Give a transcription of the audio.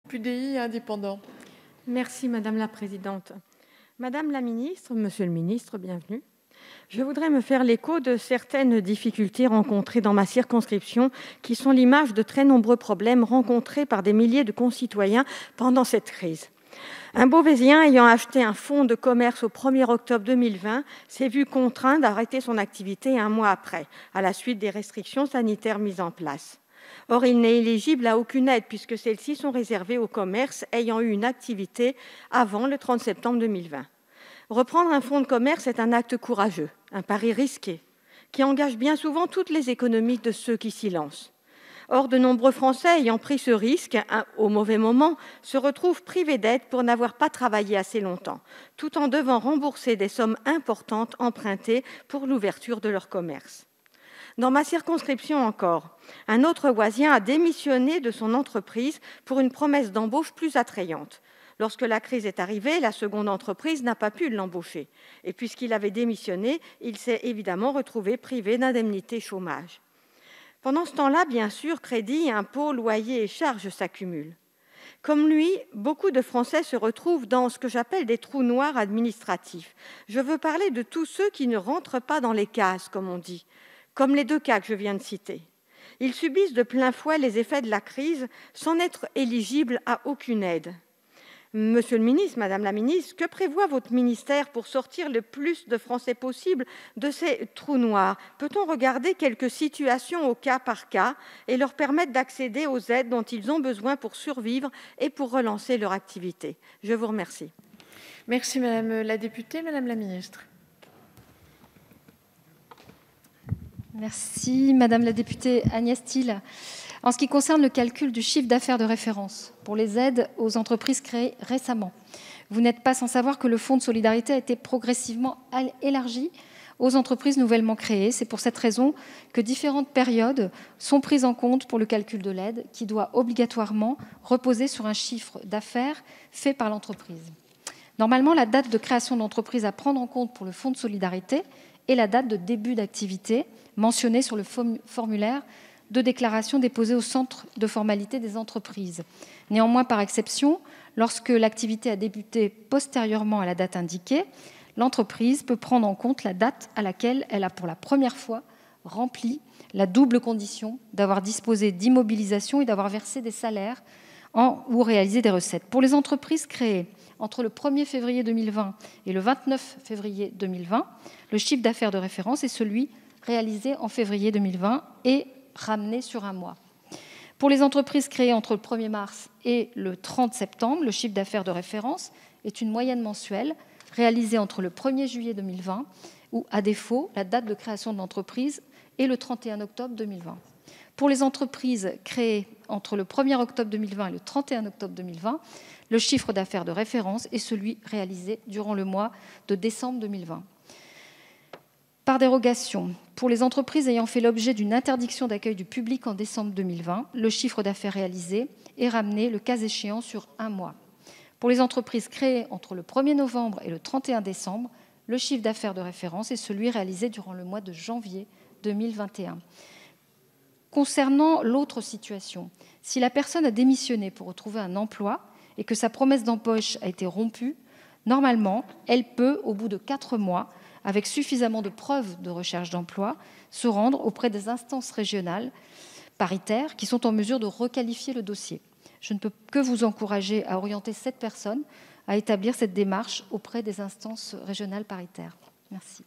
PUDI indépendant. Merci Madame la Présidente. Madame la Ministre, Monsieur le Ministre, bienvenue. Je voudrais me faire l'écho de certaines difficultés rencontrées dans ma circonscription qui sont l'image de très nombreux problèmes rencontrés par des milliers de concitoyens pendant cette crise. Un Beauvaisien ayant acheté un fonds de commerce au 1er octobre 2020 s'est vu contraint d'arrêter son activité un mois après, à la suite des restrictions sanitaires mises en place. Or, il n'est éligible à aucune aide puisque celles-ci sont réservées aux commerces ayant eu une activité avant le 30 septembre 2020. Reprendre un fonds de commerce est un acte courageux, un pari risqué, qui engage bien souvent toutes les économies de ceux qui s'y lancent. Or, de nombreux Français ayant pris ce risque au mauvais moment se retrouvent privés d'aide pour n'avoir pas travaillé assez longtemps, tout en devant rembourser des sommes importantes empruntées pour l'ouverture de leur commerce. Dans ma circonscription encore, un autre Oisien a démissionné de son entreprise pour une promesse d'embauche plus attrayante. Lorsque la crise est arrivée, la seconde entreprise n'a pas pu l'embaucher. Et puisqu'il avait démissionné, il s'est évidemment retrouvé privé d'indemnité chômage. Pendant ce temps-là, bien sûr, crédits, impôts, loyers et charges s'accumulent. Comme lui, beaucoup de Français se retrouvent dans ce que j'appelle des trous noirs administratifs. Je veux parler de tous ceux qui ne rentrent pas dans les cases, comme on dit, comme les deux cas que je viens de citer. Ils subissent de plein fouet les effets de la crise sans être éligibles à aucune aide. Monsieur le ministre, Madame la ministre, que prévoit votre ministère pour sortir le plus de Français possible de ces trous noirs? Peut-on regarder quelques situations au cas par cas et leur permettre d'accéder aux aides dont ils ont besoin pour survivre et pour relancer leur activité? Je vous remercie. Merci Madame la députée. Madame la ministre. Merci Madame la députée Agnès Thill. En ce qui concerne le calcul du chiffre d'affaires de référence pour les aides aux entreprises créées récemment, vous n'êtes pas sans savoir que le Fonds de solidarité a été progressivement élargi aux entreprises nouvellement créées. C'est pour cette raison que différentes périodes sont prises en compte pour le calcul de l'aide, qui doit obligatoirement reposer sur un chiffre d'affaires fait par l'entreprise. Normalement, la date de création d'entreprise à prendre en compte pour le Fonds de solidarité est la date de début d'activité mentionnée sur le formulaire de déclaration déposée au centre de formalité des entreprises. Néanmoins, par exception, lorsque l'activité a débuté postérieurement à la date indiquée, l'entreprise peut prendre en compte la date à laquelle elle a pour la première fois rempli la double condition d'avoir disposé d'immobilisation et d'avoir versé des salaires ou réalisé des recettes. Pour les entreprises créées entre le 1er février 2020 et le 29 février 2020, le chiffre d'affaires de référence est celui réalisé en février 2020 et ramené sur un mois. Pour les entreprises créées entre le 1er mars et le 30 septembre, le chiffre d'affaires de référence est une moyenne mensuelle réalisée entre le 1er juillet 2020 ou, à défaut, la date de création de l'entreprise et le 31 octobre 2020. Pour les entreprises créées entre le 1er octobre 2020 et le 31 octobre 2020, le chiffre d'affaires de référence est celui réalisé durant le mois de décembre 2020. Par dérogation, pour les entreprises ayant fait l'objet d'une interdiction d'accueil du public en décembre 2020, le chiffre d'affaires réalisé est ramené, le cas échéant, sur un mois. Pour les entreprises créées entre le 1er novembre et le 31 décembre, le chiffre d'affaires de référence est celui réalisé durant le mois de janvier 2021. Concernant l'autre situation, si la personne a démissionné pour retrouver un emploi et que sa promesse d'embauche a été rompue, normalement, elle peut, au bout de 4 mois, avec suffisamment de preuves de recherche d'emploi, se rendre auprès des instances régionales paritaires qui sont en mesure de requalifier le dossier. Je ne peux que vous encourager à orienter cette personne à établir cette démarche auprès des instances régionales paritaires. Merci.